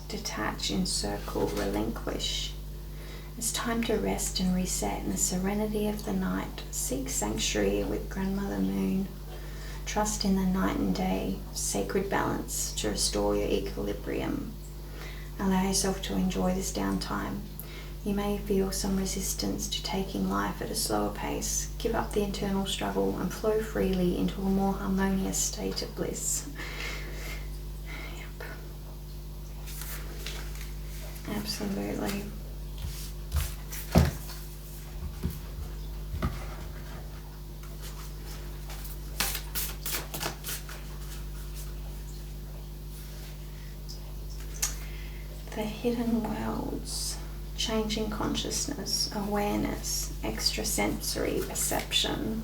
Detach, encircle, relinquish. It's time to rest and reset in the serenity of the night. Seek sanctuary with Grandmother Moon. Trust in the night and day, sacred balance to restore your equilibrium. Allow yourself to enjoy this downtime. You may feel some resistance to taking life at a slower pace. Give up the internal struggle and flow freely into a more harmonious state of bliss. Yep. Absolutely. The hidden worlds, changing consciousness, awareness, extrasensory perception.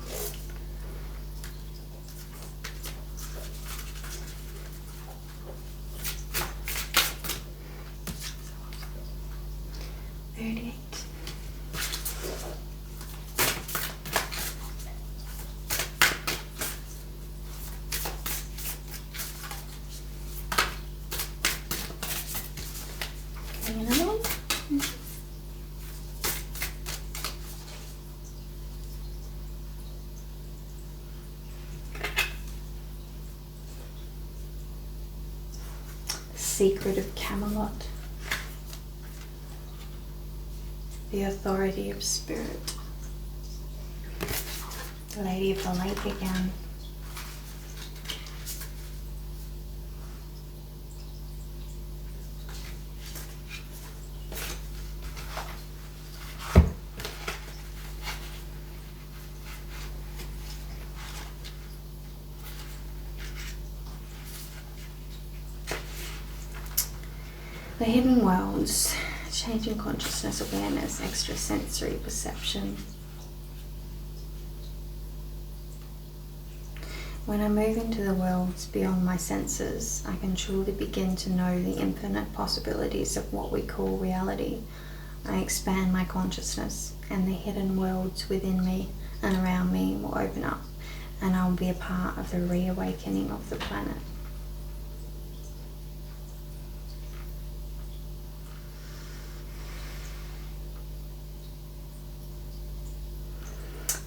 Another one? Secret of Camelot. The authority of spirit. The Lady of the Lake again. The hidden worlds, changing consciousness, awareness, extrasensory perception. When I move into the worlds beyond my senses, I can truly begin to know the infinite possibilities of what we call reality. I expand my consciousness, and the hidden worlds within me and around me will open up, and I will be a part of the reawakening of the planet.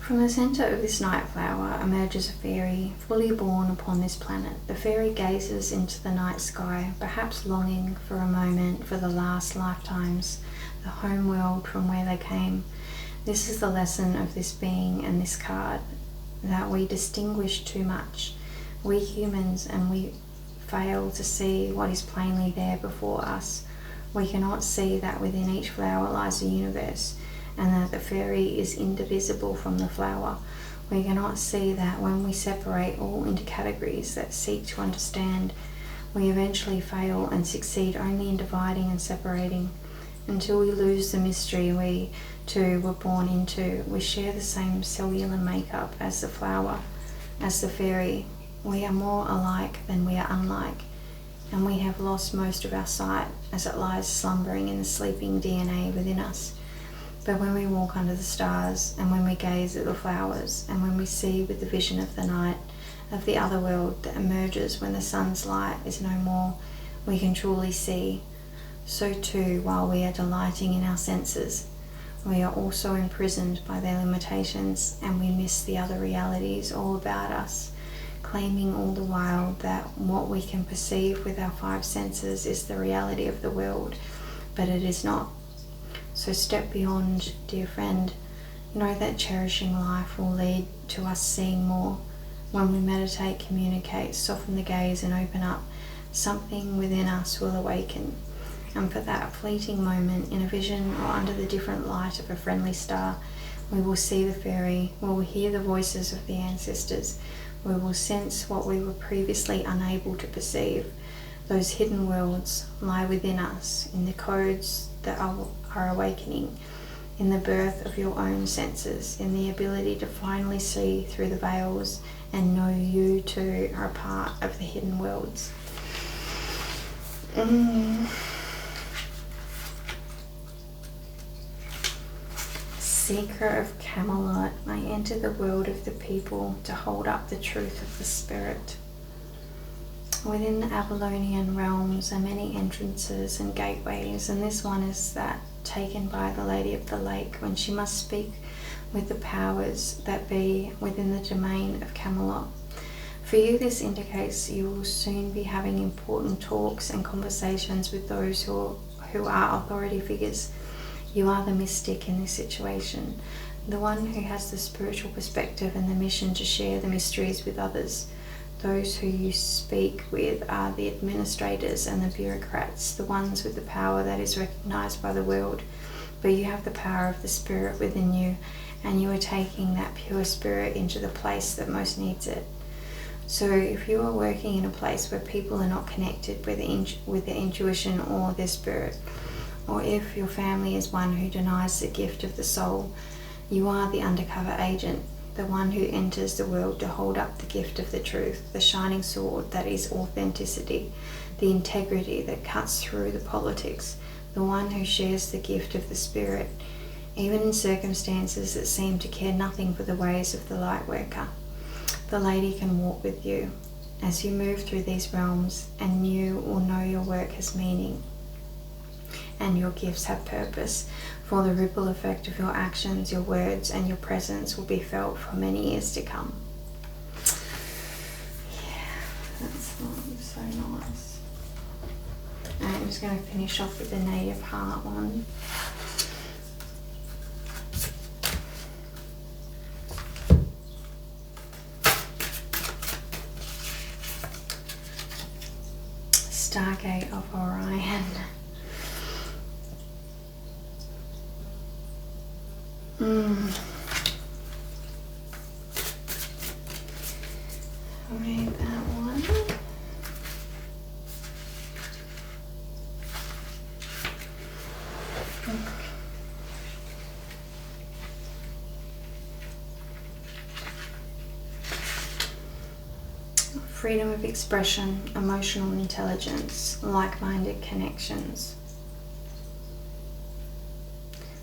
From the centre of this night flower emerges a fairy, fully born upon this planet. The fairy gazes into the night sky, perhaps longing for a moment for the last lifetimes, the home world from where they came. This is the lesson of this being and this card, that we distinguish too much. We humans, and we fail to see what is plainly there before us. We cannot see that within each flower lies a universe, and that the fairy is indivisible from the flower. We cannot see that when we separate all into categories that seek to understand, we eventually fail and succeed only in dividing and separating. Until we lose the mystery we too were born into, we share the same cellular makeup as the flower, as the fairy. We are more alike than we are unlike, and we have lost most of our sight as it lies slumbering in the sleeping DNA within us. But when we walk under the stars, and when we gaze at the flowers, and when we see with the vision of the night, of the other world that emerges when the sun's light is no more, we can truly see. So too, while we are delighting in our senses, we are also imprisoned by their limitations, and we miss the other realities all about us, claiming all the while that what we can perceive with our five senses is the reality of the world, but it is not. So step beyond, dear friend. Know that cherishing life will lead to us seeing more. When we meditate, communicate, soften the gaze and open up, something within us will awaken. And for that fleeting moment, in a vision or under the different light of a friendly star, we will see the fairy, we will hear the voices of the ancestors, we will sense what we were previously unable to perceive. Those hidden worlds lie within us, in the codes that are awakening, in the birth of your own senses, in the ability to finally see through the veils and know you too are a part of the hidden worlds. Seeker of Camelot, I enter the world of the people to hold up the truth of the spirit. Within the Apollonian realms are many entrances and gateways, and this one is that taken by the Lady of the Lake when she must speak with the powers that be within the domain of Camelot. For you, this indicates you will soon be having important talks and conversations with those who are authority figures. You are the mystic in this situation, the one who has the spiritual perspective and the mission to share the mysteries with others. Those who you speak with are the administrators and the bureaucrats, the ones with the power that is recognized by the world. But you have the power of the spirit within you, and you are taking that pure spirit into the place that most needs it. So if you are working in a place where people are not connected with their intuition or their spirit, or if your family is one who denies the gift of the soul, you are the undercover agent, the one who enters the world to hold up the gift of the truth, the shining sword that is authenticity, the integrity that cuts through the politics, the one who shares the gift of the spirit, even in circumstances that seem to care nothing for the ways of the light worker. The lady can walk with you as you move through these realms, and you will know your work has meaning and your gifts have purpose, for the ripple effect of your actions, your words, and your presence will be felt for many years to come. Yeah, that's so nice. And I'm just going to finish off with the native heart one. Stargate of Orion. I'll read that one. Freedom of expression, emotional intelligence, like-minded connections.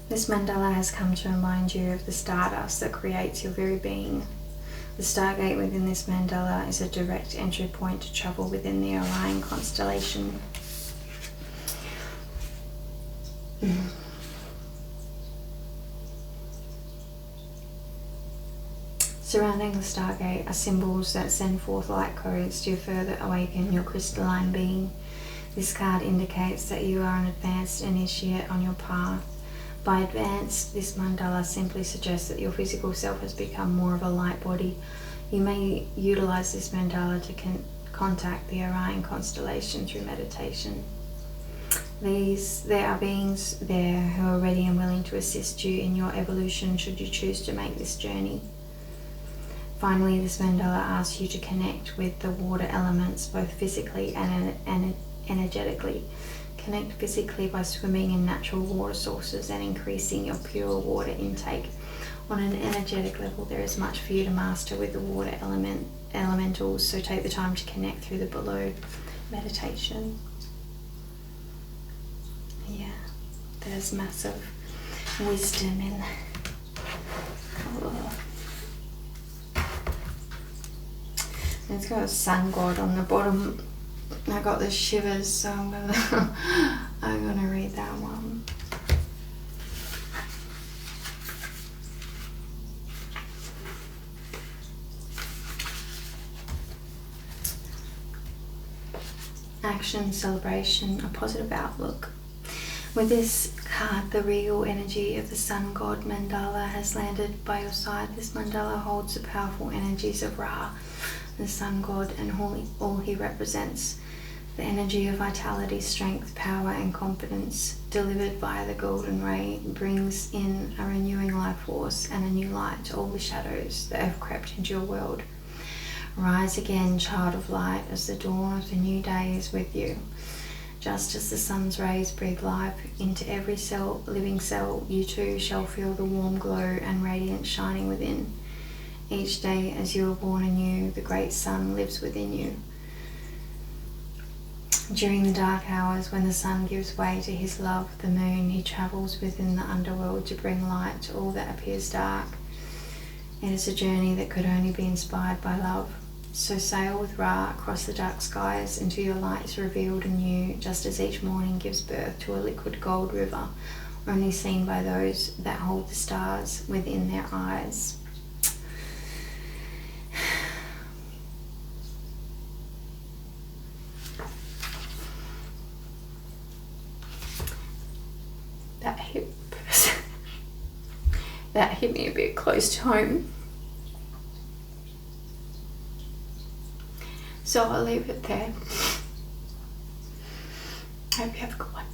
This mandala has come to remind you of the stardust that creates your very being. The stargate within this mandala is a direct entry point to travel within the Orion constellation. Surrounding the stargate are symbols that send forth light codes to further awaken your crystalline being. This card indicates that you are an advanced initiate on your path. By advanced, this mandala simply suggests that your physical self has become more of a light body. You may utilize this mandala to contact the Orion constellation through meditation. There are beings there who are ready and willing to assist you in your evolution should you choose to make this journey. Finally, this mandala asks you to connect with the water elements both physically and energetically. Connect physically by swimming in natural water sources and increasing your pure water intake. On an energetic level, there is much for you to master with the water elementals, so take the time to connect through the below meditation. Yeah, there's massive wisdom in It's got a sun god on the bottom. I got the shivers, so I'm gonna read that one. Action, celebration, a positive outlook. With this card, the regal energy of the sun god mandala has landed by your side. This mandala holds the powerful energies of Ra, the sun god, and all he represents. The energy of vitality, strength, power, and confidence delivered via the golden ray brings in a renewing life force and a new light to all the shadows that have crept into your world. Rise again, child of light, as the dawn of the new day is with you. Just as the sun's rays breathe life into every living cell, you too shall feel the warm glow and radiance shining within. Each day as you are born anew, the great sun lives within you. During the dark hours, when the sun gives way to his love, the moon, he travels within the underworld to bring light to all that appears dark. It is a journey that could only be inspired by love. So sail with Ra across the dark skies until your light is revealed anew, just as each morning gives birth to a liquid gold river, only seen by those that hold the stars within their eyes. that hit me a bit close to home. So I'll leave it there. Hope you have a good one.